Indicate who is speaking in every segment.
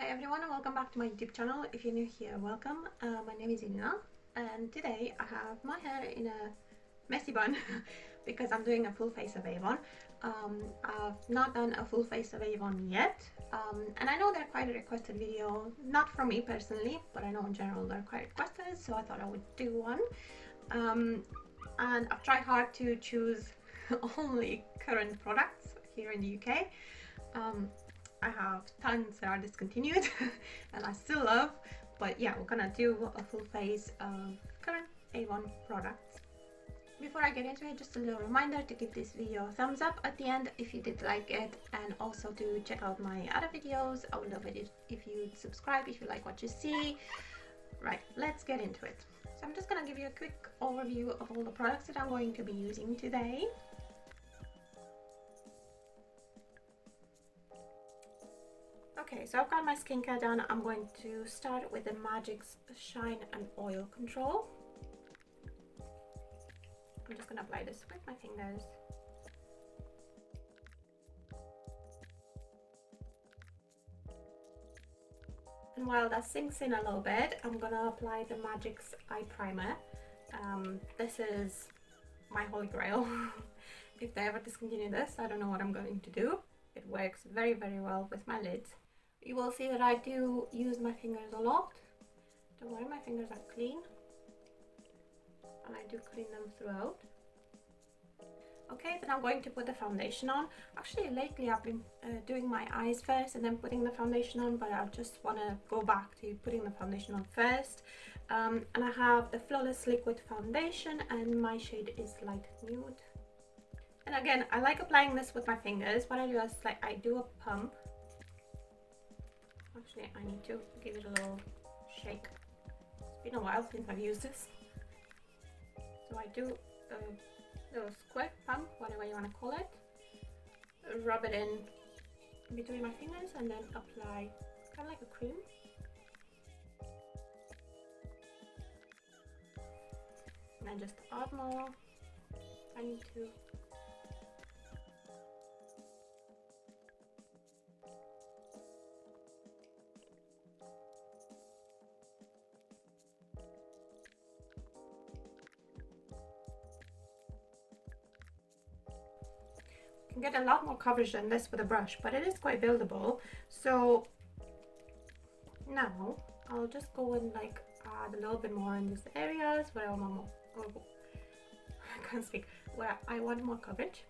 Speaker 1: everyone, and welcome back to my YouTube channel. If you're new here, welcome. My name is Ina, and today I have my hair in a messy bun because I'm doing a full face of Avon. I've not done a full face of Avon yet, and I know they're quite a requested video, not from me personally, but I know in general they're quite requested, so I thought I would do one. And I've tried hard to choose only current products here in the UK. I have tons that are discontinued and I still love, but yeah, we're gonna do a full face of current Avon products. Before I get into it, just a little reminder to give this video a thumbs up at the end if you did like it, and also to check out my other videos. I would love it if you'd subscribe if you like what you see. Right, let's get into it. So I'm just gonna give you a quick overview of all the products that I'm going to be using today. Okay, so I've got my skincare done. I'm going to start with the Magix Shine Oil control. I'm just going to apply this with my fingers. And while that sinks in a little bit, I'm going to apply the Magix Eye Primer. This is my holy grail. If they ever discontinue this, I don't know what I'm going to do. It works very, very well with my lids. You will see that I do use my fingers a lot. Don't worry, my fingers are clean. And I do clean them throughout. Okay, then I'm going to put the foundation on. Actually, lately I've been doing my eyes first and then putting the foundation on, but I just want to go back to putting the foundation on first. And I have the Flawless Liquid Foundation and my shade is Light Nude. And again, I like applying this with my fingers. What I do is I do a pump. Actually, I need to give it a little shake. It's been a while since I've used this. So I do a little squirt pump, whatever you want to call it. Rub it in between my fingers and then apply kind of like a cream. And then just add more. I need to. Get a lot more coverage than this with a brush, but it is quite buildable. So now I'll just go and add a little bit more in these areas where I want more, I can't speak, where I want more coverage.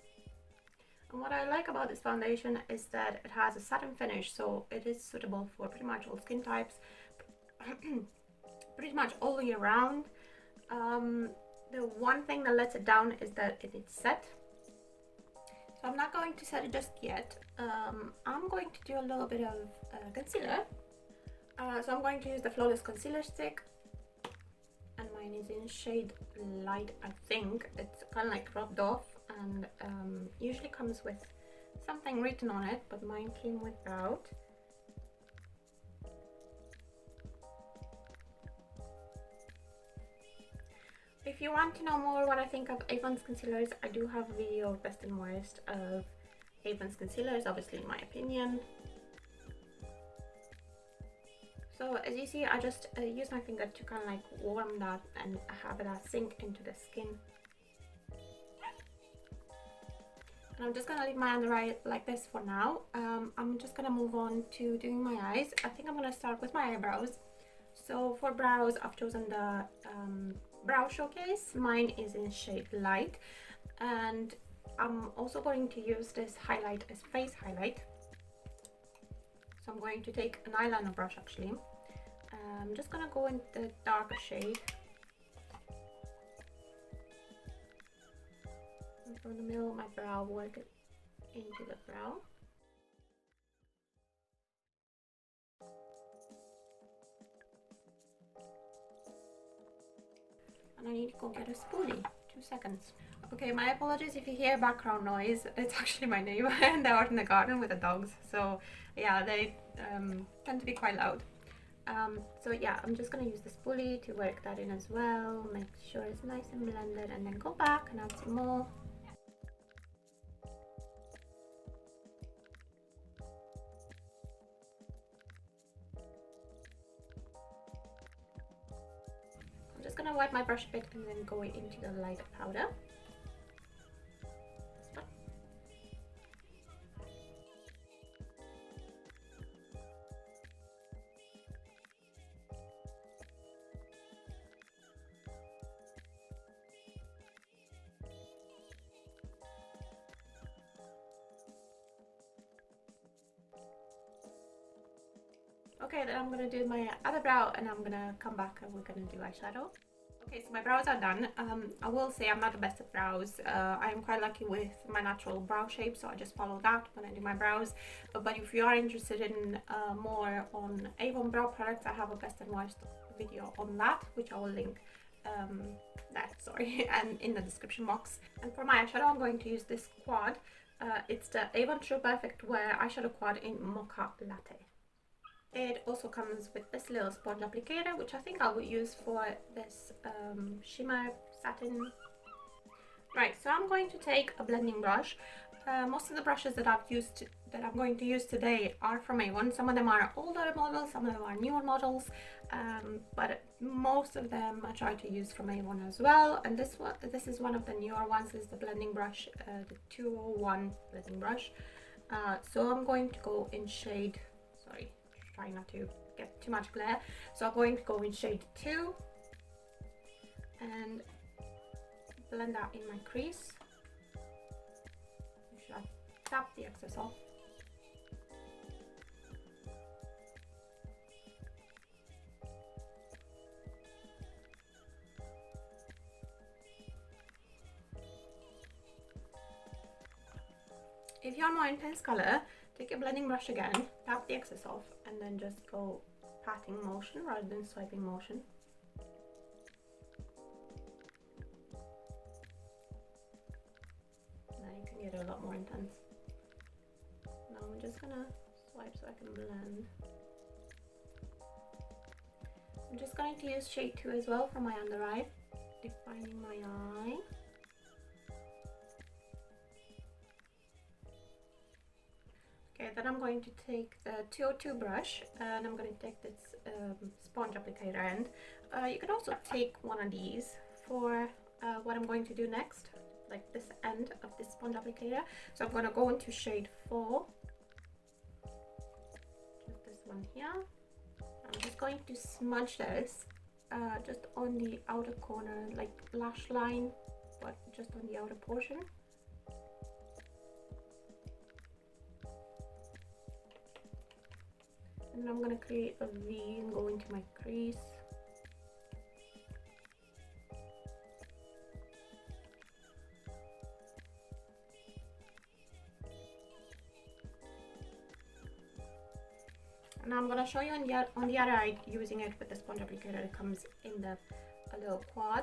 Speaker 1: And what I like about this foundation is that it has a satin finish, so it is suitable for pretty much all skin types, pretty much all year round. The one thing that lets it down is that it is set. So I'm not going to set it just yet. I'm going to do a little bit of concealer. So I'm going to use the Flawless Concealer Stick. And mine is in shade Light, I think. It's kind of like rubbed off and usually comes with something written on it, but mine came without. If you want to know more what I think of Avon's concealers, I do have a video of best and worst of Avon's concealers, obviously in my opinion. So as you see, I just use my finger to kind of warm that and have that sink into the skin. And I'm just going to leave my under eye like this for now. I'm just going to move on to doing my eyes. I think I'm going to start with my eyebrows. So for brows, I've chosen the Brow Showcase. Mine is in shade Light, and I'm also going to use this highlight as face highlight. So I'm going to take an eyeliner brush actually. I'm just gonna go in the darker shade. And from the middle of my brow, work it into the brow. And I need to go get a spoolie. 2 seconds. Okay, my apologies if you hear background noise. It's actually my neighbor and they're out in the garden with the dogs. So yeah, they tend to be quite loud. So yeah, I'm just going to use the spoolie to work that in as well. Make sure it's nice and blended and then go back and add some more. gonna wipe my brush a bit and then go into the lighter powder. Okay, then I'm gonna do my other brow and I'm gonna come back and we're gonna do eyeshadow. Okay, so my brows are done. I will say I'm not the best at brows. I am quite lucky with my natural brow shape, so I just follow that when I do my brows. But if you are interested in more on Avon brow products, I have a best and worst video on that, which I will link and in the description box. And for my eyeshadow, I'm going to use this quad. It's the Avon True Perfect Wear eyeshadow quad in Mocha Latte. It also comes with this little sponge applicator, which I think I will use for this shimmer satin. Right, so I'm going to take a blending brush. Most of the brushes that I'm going to use today are from Avon. Some of them are older models, some of them are newer models, but most of them I try to use from Avon as well. And this is one of the newer ones. This is the blending brush, the 201 blending brush. So I'm going to go in shade, sorry, trying not to get too much glare. So I'm going to go in shade 2 and blend that in my crease. Make sure I tap the excess off. If you want more intense color, take your blending brush again, tap the excess off, and then just go patting motion rather than swiping motion. Now you can get a lot more intense. Now I'm just gonna swipe so I can blend. I'm just going to use shade 2 as well for my under eye, defining my eye. Okay, then I'm going to take the 202 brush and I'm going to take this sponge applicator end. You can also take one of these for what I'm going to do next, like this end of this sponge applicator. So I'm going to go into shade 4, just this one here. I'm just going to smudge this just on the outer corner, like lash line, but just on the outer portion. And then I'm going to create a V and go into my crease. And I'm going to show you on the other eye using it with the sponge applicator that comes in the little quad.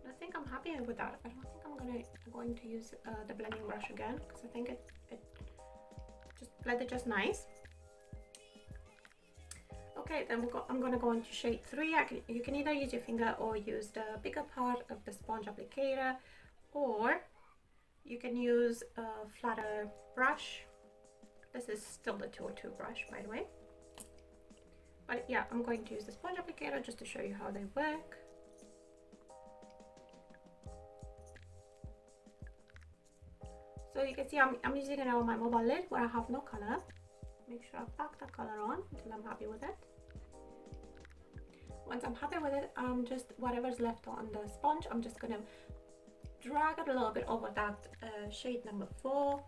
Speaker 1: I think I'm happy with that. I don't think I'm going to use the blending brush again, because I think it just blended just nice. Okay, then I'm going to go into shade 3. You can either use your finger or use the bigger part of the sponge applicator, or you can use a flatter brush. This is still the 202 brush, by the way. But yeah, I'm going to use the sponge applicator just to show you how they work. So you can see I'm using it on my mobile lid where I have no color. Make sure I pack the color on until I'm happy with it. Once I'm happy with it, just whatever's left on the sponge, I'm just gonna drag it a little bit over that shade number 4,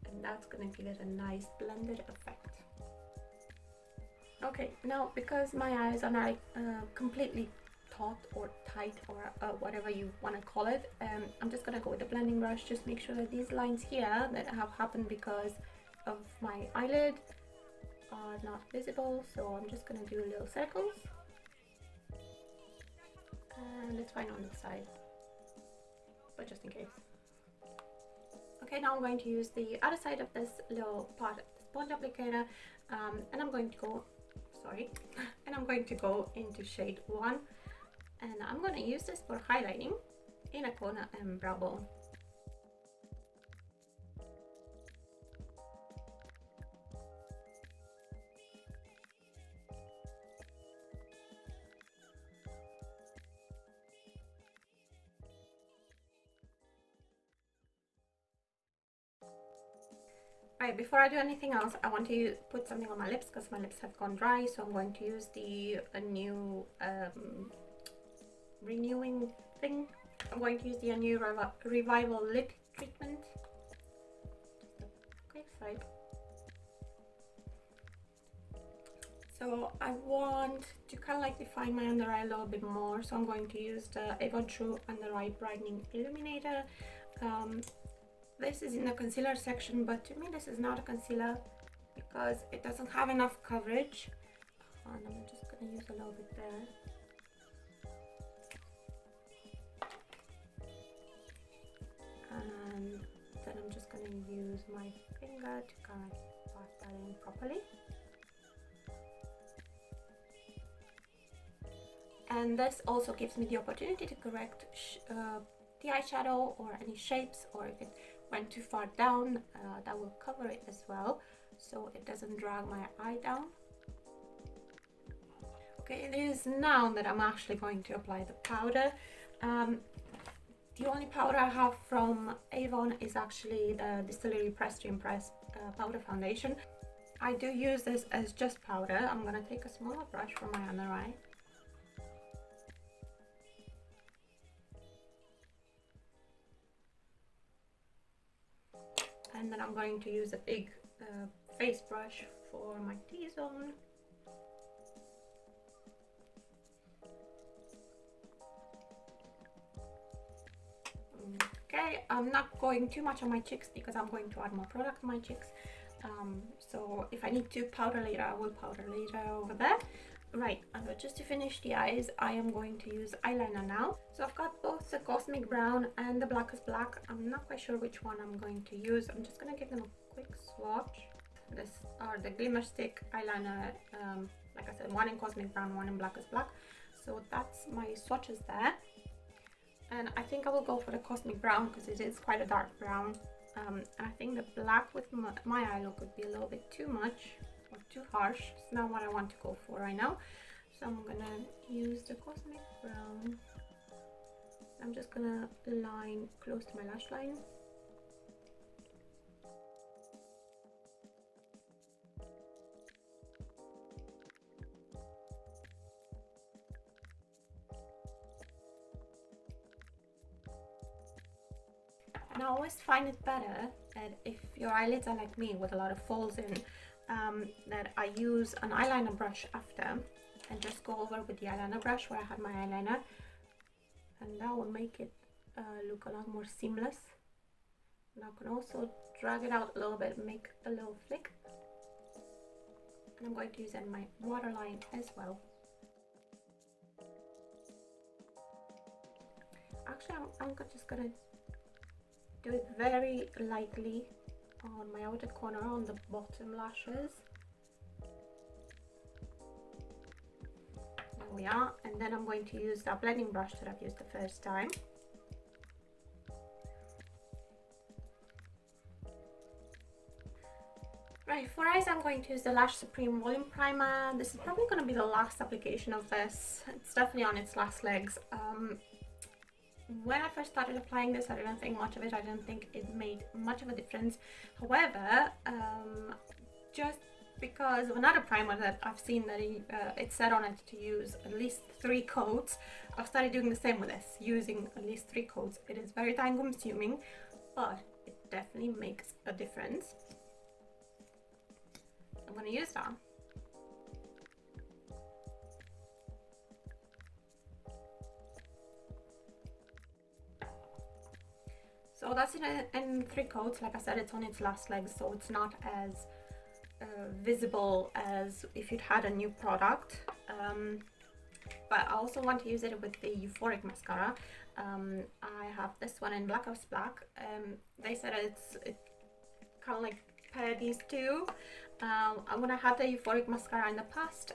Speaker 1: and that's gonna give it a nice blended effect. Okay, now because my eyes are not completely taut or tight or whatever you want to call it, I'm just gonna go with the blending brush. Just make sure that these lines here that have happened because of my eyelid are not visible, so I'm just gonna do little circles, and it's fine on this side, but just in case. Okay, now I'm going to use the other side of this little part of the sponge applicator, and I'm going to go sorry, and I'm going to go into shade 1, and I'm going to use this for highlighting inner corner and brow bone. Right, before I do anything else, I want to put something on my lips because my lips have gone dry, so I'm going to use the Anew renewing thing. I'm going to use the Anew Revival Lip Treatment. Just a quick swipe. So I want to kind of like define my under eye a little bit more, so I'm going to use the Avon True Under Eye Brightening Illuminator. This is in the concealer section, but to me this is not a concealer because it doesn't have enough coverage. And I'm just going to use a little bit there. And then I'm just going to use my finger to kind of pat that in properly. And this also gives me the opportunity to correct the eyeshadow or any shapes, or if it went too far down, that will cover it as well, so it doesn't drag my eye down. Okay, it is now that I'm actually going to apply the powder. The only powder I have from Avon is actually the Distillery Press to Impress powder foundation. I do use this as just powder. I'm gonna take a smaller brush for my under eye. And then I'm going to use a big face brush for my T-zone. Okay, I'm not going too much on my cheeks because I'm going to add more product on my cheeks. So if I need to powder later, I will powder later over there. Right, but just to finish the eyes, I am going to use eyeliner now. So I've got both the Cosmic Brown and the Blackest Black. I'm not quite sure which one I'm going to use. I'm just going to give them a quick swatch. These are the Glimmerstick Eyeliner, like I said, one in Cosmic Brown, one in Blackest Black. So that's my swatches there. And I think I will go for the Cosmic Brown because it is quite a dark brown. And I think the black with my eye look would be a little bit too much. Or too harsh. It's not what I want to go for right now, so I'm gonna use the Cosmic Brown. I'm just gonna line close to my lash line. And I always find it better that if your eyelids are like me with a lot of folds in, that I use an eyeliner brush after and just go over with the eyeliner brush where I had my eyeliner, and that will make it look a lot more seamless. And I can also drag it out a little bit, make a little flick, and I'm going to use it in my waterline as well. Actually, I'm just gonna do it very lightly on my outer corner on the bottom lashes. There we are. And then I'm going to use that blending brush that I've used the first time. Right, for eyes I'm going to use the Lash Supreme Volume Primer. This is probably going to be the last application of this. It's definitely on its last legs. When I first started applying this, I didn't think much of it. I didn't think it made much of a difference. However, just because of another primer that I've seen that it said on it to use at least 3 coats, I've started doing the same with this, using at least 3 coats. It is very time consuming, but it definitely makes a difference. I'm going to use that. So that's in 3 coats. Like I said, it's on its last legs, so it's not as visible as if you'd had a new product. But I also want to use it with the Euphoric Mascara. I have this one in Blackest Black. They said it kind of like pair these two. When I had the Euphoric Mascara in the past,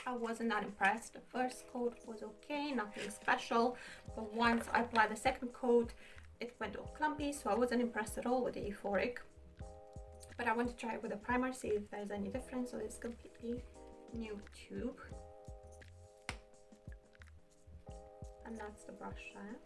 Speaker 1: I wasn't that impressed. The first coat was okay, nothing special, but once I applied the second coat, it went all clumpy, so I wasn't impressed at all with the Euphoric. But I want to try it with a primer, see if there's any difference. So it's completely new tube, and that's the brush there.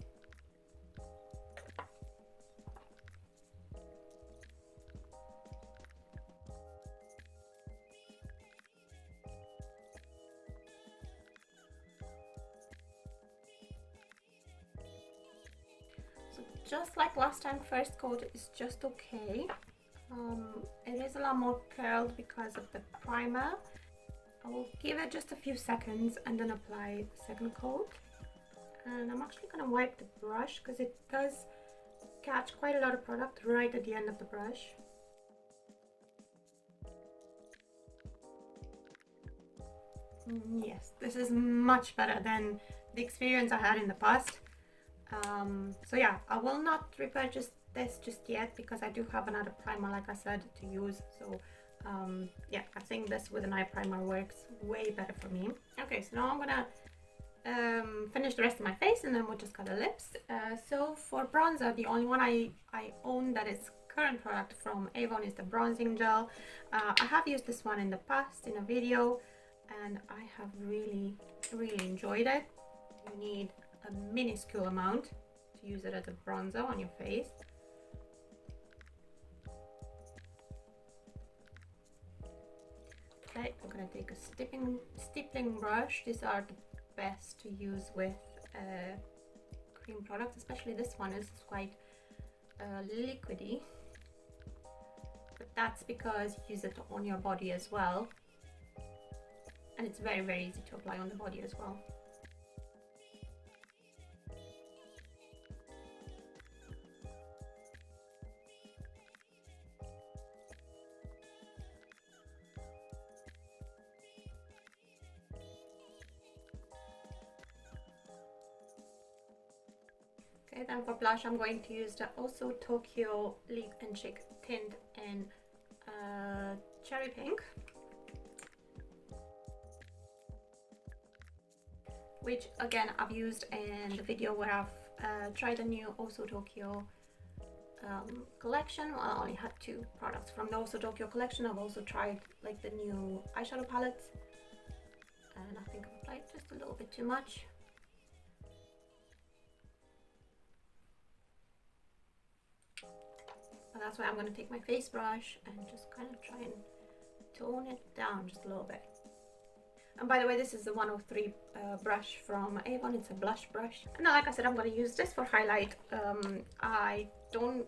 Speaker 1: So just like last time, first coat is just okay. It is a lot more curled because of the primer. I will give it just a few seconds and then apply the second coat. And I'm actually going to wipe the brush because it does catch quite a lot of product right at the end of the brush. Yes, this is much better than the experience I had in the past. So yeah, I will not repurchase this just yet because I do have another primer, like I said, to use. So yeah, I think this with an eye primer works way better for me. Okay, so now I'm gonna finish the rest of my face and then we'll just color lips. So for bronzer, the only one I own that is current product from Avon is the bronzing gel. I have used this one in the past in a video and I have really enjoyed it. You need a minuscule amount to use it as a bronzer on your face. Okay, I'm gonna take a stippling brush. These are the best to use with cream products, especially this one is quite liquidy, but that's because you use it on your body as well, and it's very easy to apply on the body as well. Okay, then for blush I'm going to use the Also Tokyo Leap and Chic Tint in Cherry Pink, which again I've used in the video where I've tried the new Also Tokyo collection. Well, I only had 2 products from the Also Tokyo collection. I've also tried like the new eyeshadow palettes, and I think I've applied just a little bit too much. And that's why I'm going to take my face brush and just kind of try and tone it down just a little bit. And by the way, this is the 103 brush from Avon. It's a blush brush. And now, like I said, I'm going to use this for highlight. I don't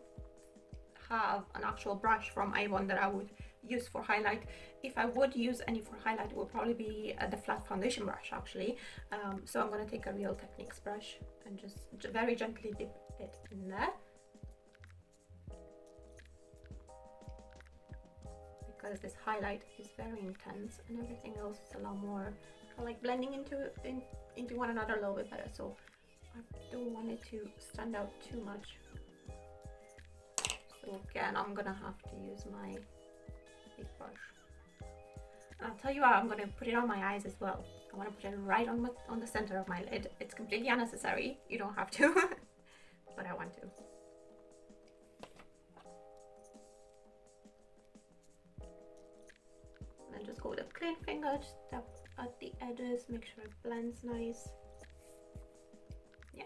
Speaker 1: have an actual brush from Avon that I would use for highlight. If I would use any for highlight, it would probably be the flat foundation brush actually. So I'm going to take a Real Techniques brush and just very gently dip it in there. Because this highlight is very intense and everything else is a lot more kind of like blending into one another a little bit better, so I don't want it to stand out too much. So again, I'm gonna have to use my big brush. And I'll tell you what, I'm gonna put it on my eyes as well. I want to put it right on the center of my lid. It's completely unnecessary, you don't have to, but I want to. And just go with a clean finger, just tap at the edges, make sure it blends nice. Yeah.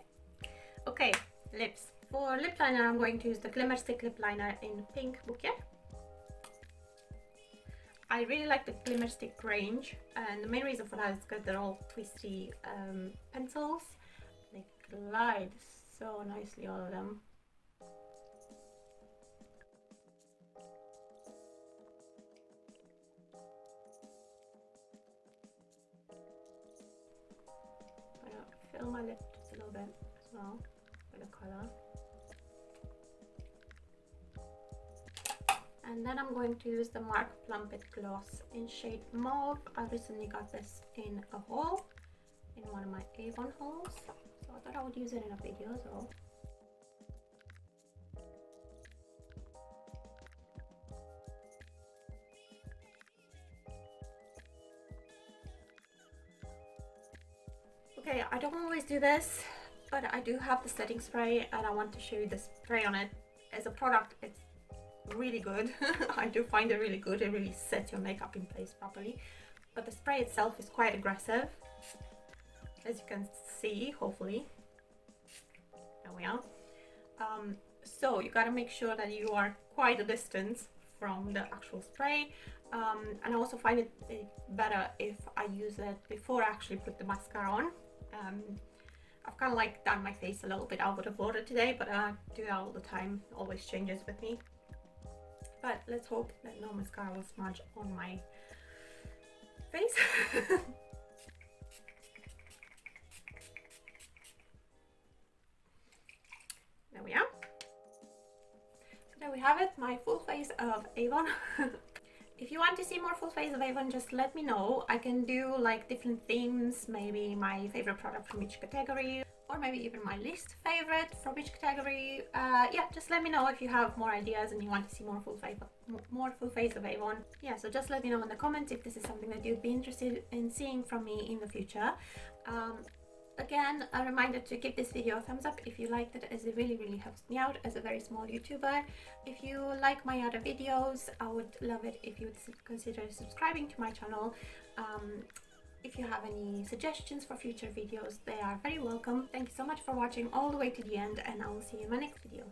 Speaker 1: Okay, lips. For lip liner, I'm going to use the Glimmerstick Lip Liner in Pink Bouquet. I really like the Glimmerstick range, and the main reason for that is because they're all twisty pencils. They glide so nicely, all of them. Fill my lip just a little bit as well with the color. And then I'm going to use the MAC Plump It Gloss in shade Mauve. I recently got this in a haul, in one of my Avon hauls, so I thought I would use it in a video as well. Okay, I don't always do this, but I do have the setting spray and I want to show you the spray on it. As a product, it's really good. I do find it really good. It really sets your makeup in place properly. But the spray itself is quite aggressive, as you can see, hopefully. There we are. So you gotta make sure that you are quite a distance from the actual spray. And I also find it better if I use it before I actually put the mascara on. I've kind of like done my face a little bit out of order today, but I do that all the time. It always changes with me. But let's hope that no mascara will smudge on my face. There we are. So there we have it, my full face of Avon. If you want to see more full face of Avon, just let me know. I can do like different themes, maybe my favorite product from each category, or maybe even my least favorite from each category. Yeah, just let me know if you have more ideas and you want to see more full face of Avon. Yeah, so just let me know in the comments if this is something that you'd be interested in seeing from me in the future. Again, a reminder to give this video a thumbs up if you liked it, as it really helps me out as a very small YouTuber. If you like my other videos, I would love it if you would consider subscribing to my channel. If you have any suggestions for future videos, they are very welcome. Thank you so much for watching all the way to the end, and I will see you in my next video.